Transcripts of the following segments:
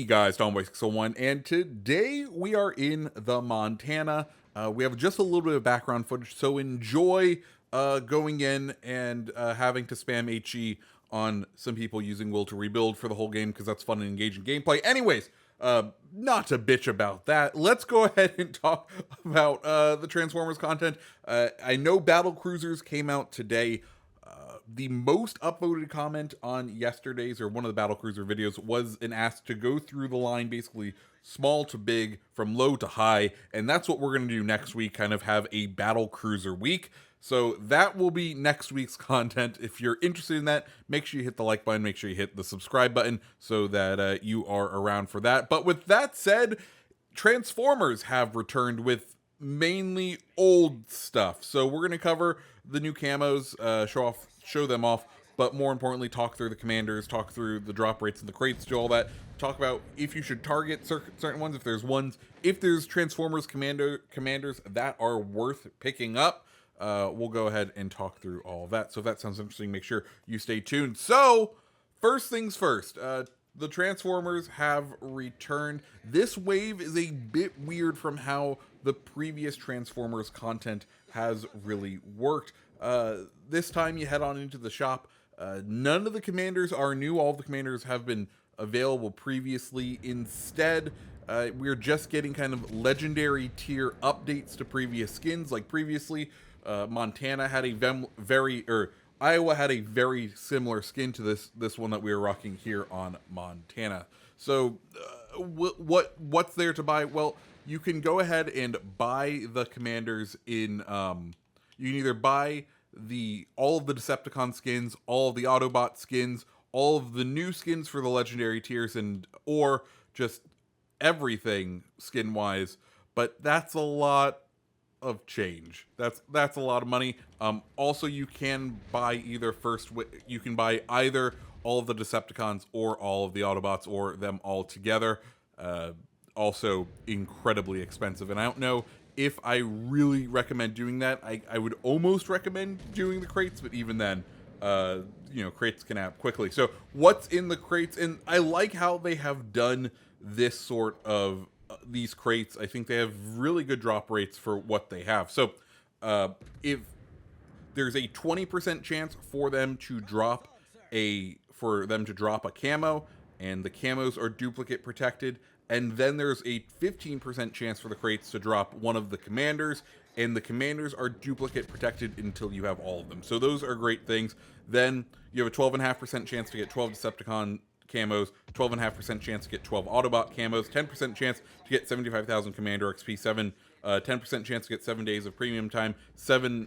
Hey guys, Tomboy601, and today we are in the Montana. We have just a little bit of background footage, so enjoy going in and having to spam HE on some people using will to rebuild for the whole game, because that's fun and engaging gameplay. Anyways, not to bitch about that, let's go ahead and talk about the Transformers content. I know Battle Cruisers came out today. The most upvoted comment on yesterday's or one of the Battlecruiser videos was an ask to go through the line basically small to big, from low to high, and that's what we're going to do next week, kind of have a Battlecruiser week. So that will be next week's content. If you're interested in that, make sure you hit the like button, make sure you hit the subscribe button so that you are around for that. But with that said, Transformers have returned with mainly old stuff. So we're going to cover the new camos, show them off, but more importantly, talk through the commanders, talk through the drop rates and the crates, do all that. Talk about if you should target certain ones, if there's Transformers commanders that are worth picking up. We'll go ahead and talk through all of that. So if that sounds interesting, make sure you stay tuned. So first things first, the Transformers have returned. This wave is a bit weird from how the previous Transformers content has really worked. This time you head on into the shop. None of the commanders are new. All of the commanders have been available previously. Instead, we're just getting kind of legendary tier updates to previous skins. Like previously, Montana had a Iowa had a very similar skin to this one that we are rocking here on Montana. So what's there to buy? Well, you can go ahead and buy the commanders in you can either buy all of the Decepticon skins, all of the Autobot skins, all of the new skins for the legendary tiers, or just everything skin wise. But that's a lot of change. That's a lot of money. Also, you can buy either all of the Decepticons or all of the Autobots, or them all together. Also incredibly expensive, and I don't know if I really recommend doing that. I would almost recommend doing the crates, but even then, crates can add quickly. So what's in the crates? And I like how they have done this sort of these crates. I think they have really good drop rates for what they have. So if there's a 20% chance for them to drop a camo, and the camos are duplicate protected. And then there's a 15% chance for the crates to drop one of the commanders, and the commanders are duplicate protected until you have all of them. So those are great things. Then you have a 12.5% chance to get 12 Decepticon camos, 12.5% chance to get 12 Autobot camos, 10% chance to get 75,000 Commander XP, 10% chance to get 7 days of premium time, 10%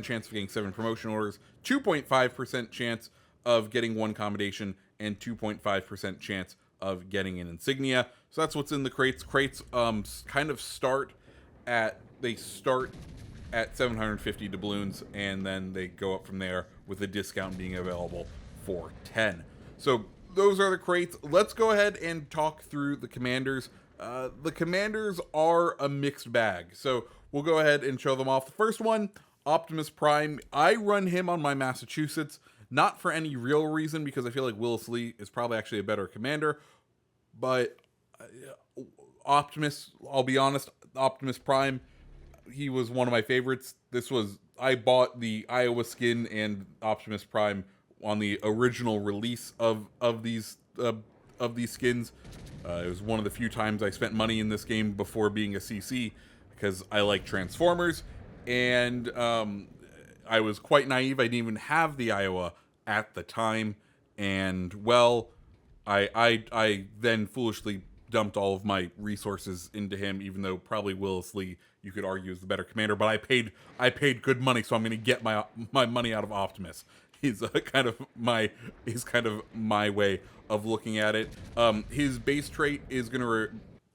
chance of getting 7 promotion orders, 2.5% chance of getting 1 commendation, and 2.5% chance of getting an insignia. So that's what's in the crates. Crates kind of start at 750 doubloons, and then they go up from there, with a discount being available for 10. So those are the crates. Let's go ahead and talk through the commanders. The commanders are a mixed bag, so we'll go ahead and show them off. The first one, Optimus Prime. I run him on my Massachusetts, not for any real reason, because I feel like Willis Lee is probably actually a better commander. But Optimus, I'll be honest, Optimus Prime, he was one of my favorites. I bought the Iowa skin and Optimus Prime on the original release of these skins. It was one of the few times I spent money in this game before being a CC, because I like Transformers, and I was quite naive. I didn't even have the Iowa at the time, and well, I then foolishly dumped all of my resources into him, even though probably Willis Lee, you could argue, is the better commander. But I paid good money, so I'm going to get my money out of Optimus. He's kind of my way of looking at it. His base trait is going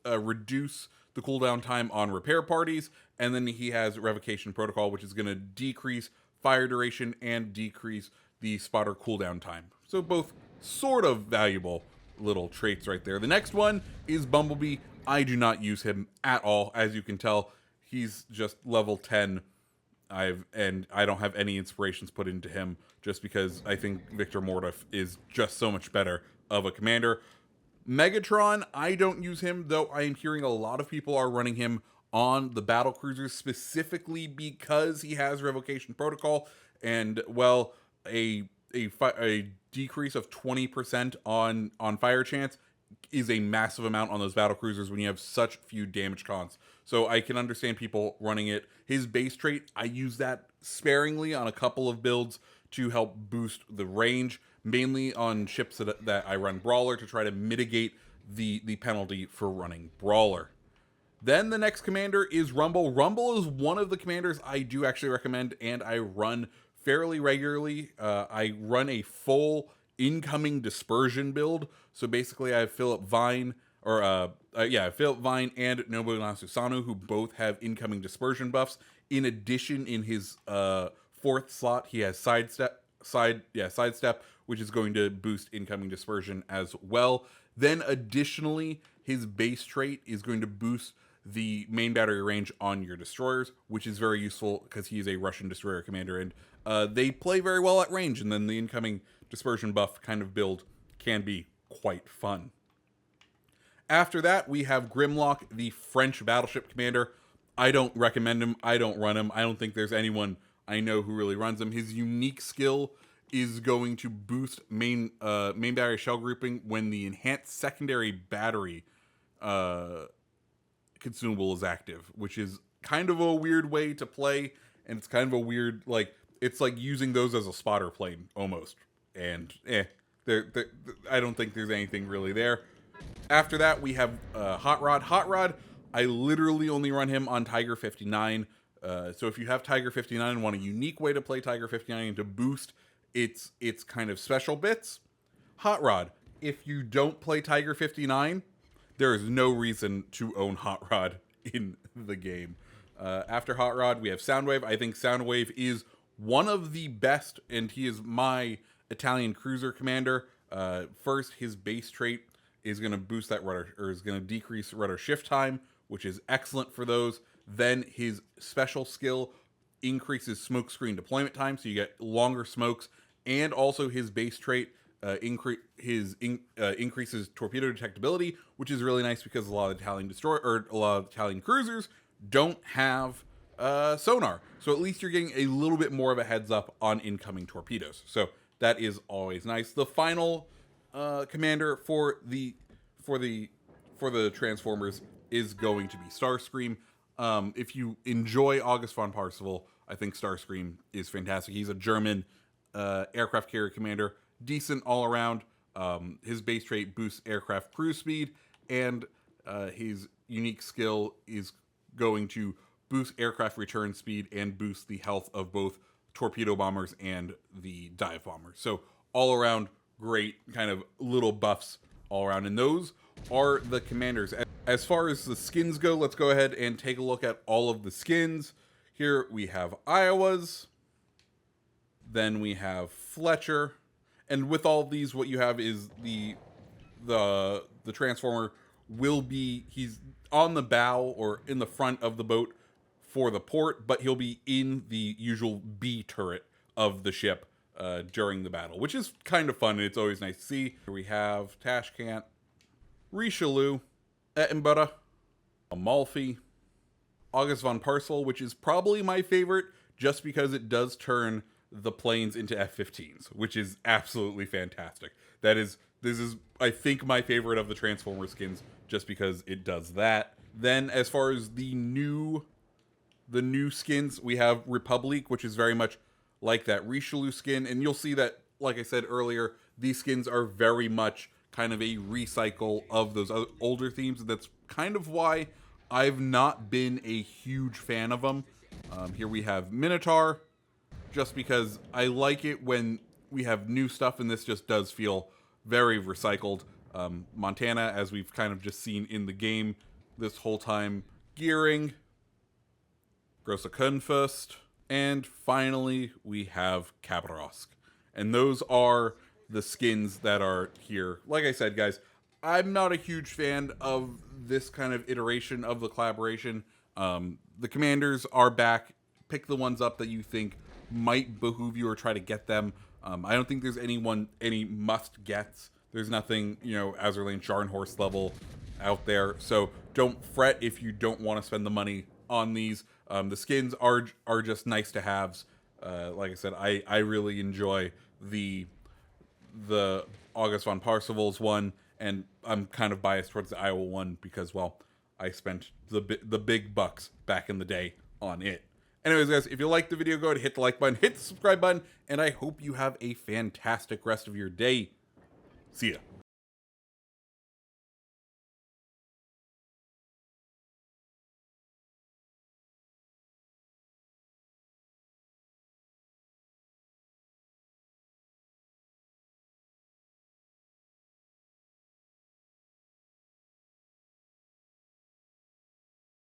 to reduce the cooldown time on repair parties, and then he has revocation protocol, which is going to decrease fire duration and decrease the spotter cooldown time. So both sort of valuable little traits right there. The next one is Bumblebee. I do not use him at all. As you can tell, he's just level 10. I don't have any inspirations put into him, just because I think Victor Mortif is just so much better of a commander. Megatron, I don't use him, though I am hearing a lot of people are running him on the battle cruisers specifically because he has revocation protocol and, well, a decrease of 20% on fire chance is a massive amount on those battle cruisers when you have such few damage cons. So I can understand people running it. His base trait, I use that sparingly on a couple of builds to help boost the range, mainly on ships that I run Brawler to try to mitigate the penalty for running Brawler. Then the next commander is Rumble. Rumble is one of the commanders I do actually recommend and I run fairly regularly. I run a full incoming dispersion build. So basically I have Philip Vine, Philip Vine and Nobunaga Susano, who both have incoming dispersion buffs. In addition, in his fourth slot, he has sidestep, which is going to boost incoming dispersion as well. Then additionally, his base trait is going to boost the main battery range on your destroyers, which is very useful because he is a Russian destroyer commander, and they play very well at range, and then the incoming dispersion buff kind of build can be quite fun. After that, we have Grimlock, the French battleship commander. I don't recommend him. I don't run him. I don't think there's anyone I know who really runs him. His unique skill is going to boost main battery shell grouping when the enhanced secondary battery consumable is active, which is kind of a weird way to play, and it's kind of a weird, like, it's like using those as a spotter plane almost, and I don't think there's anything really there. After that, we have Hot Rod. Hot Rod, I literally only run him on Tiger 59, so if you have Tiger 59 and want a unique way to play Tiger 59 to boost its kind of special bits, Hot Rod. If you don't play Tiger 59, there is no reason to own Hot Rod in the game. After Hot Rod, we have Soundwave. I think Soundwave is one of the best, and he is my Italian cruiser commander. First, his base trait is going to boost that rudder, or is going to decrease rudder shift time, which is excellent for those. Then his special skill increases smokescreen deployment time, so you get longer smokes, and also his base trait increases torpedo detectability, which is really nice because a lot of Italian cruisers don't have sonar, so at least you're getting a little bit more of a heads up on incoming torpedoes. So that is always nice. The final commander for the Transformers is going to be Starscream. If you enjoy August von Parsifal, I think Starscream is fantastic. He's a German aircraft carrier commander, decent all around. His base trait boosts aircraft cruise speed, and his unique skill is going to boost aircraft return speed and boost the health of both torpedo bombers and the dive bombers. So all around, great kind of little buffs all around, and those are the commanders. As far as the skins go, let's go ahead and take a look at all of the skins. Here we have Iowa's, then we have Fletcher, and with all of these, what you have is the Transformer will be, he's on the bow or in the front of the boat for the port, but he'll be in the usual B turret of the ship during the battle, which is kind of fun, and it's always nice to see. Here we have Tashkent, Richelieu, Edinburgh, Amalfi, August von Parsifal, which is probably my favorite just because it does turn the planes into F-15s, which is absolutely fantastic. This is, I think, my favorite of the Transformer skins just because it does that. Then as far as the new skins, we have Republique, which is very much like that Richelieu skin, and you'll see that, like I said earlier, these skins are very much kind of a recycle of those older themes, and that's kind of why I've not been a huge fan of them. Here we have Minotaur, just because I like it when we have new stuff, and this just does feel very recycled. Montana, as we've kind of just seen in the game this whole time, Gearing, Grosse Kunfust, and finally we have Kabrosk. And those are the skins that are here. Like I said, guys, I'm not a huge fan of this kind of iteration of the collaboration. The commanders are back. Pick the ones up that you think might behoove you or try to get them. I don't think there's any must gets There's nothing, you know, Azerlane Scharnhorst level out there. So don't fret if you don't want to spend the money on these. The skins are just nice to haves. Like I said, I really enjoy the August von Parsifal's one, and I'm kind of biased towards the Iowa one because, well, I spent the big bucks back in the day on it. Anyways, guys, if you liked the video, go ahead and hit the like button, hit the subscribe button, and I hope you have a fantastic rest of your day. See ya.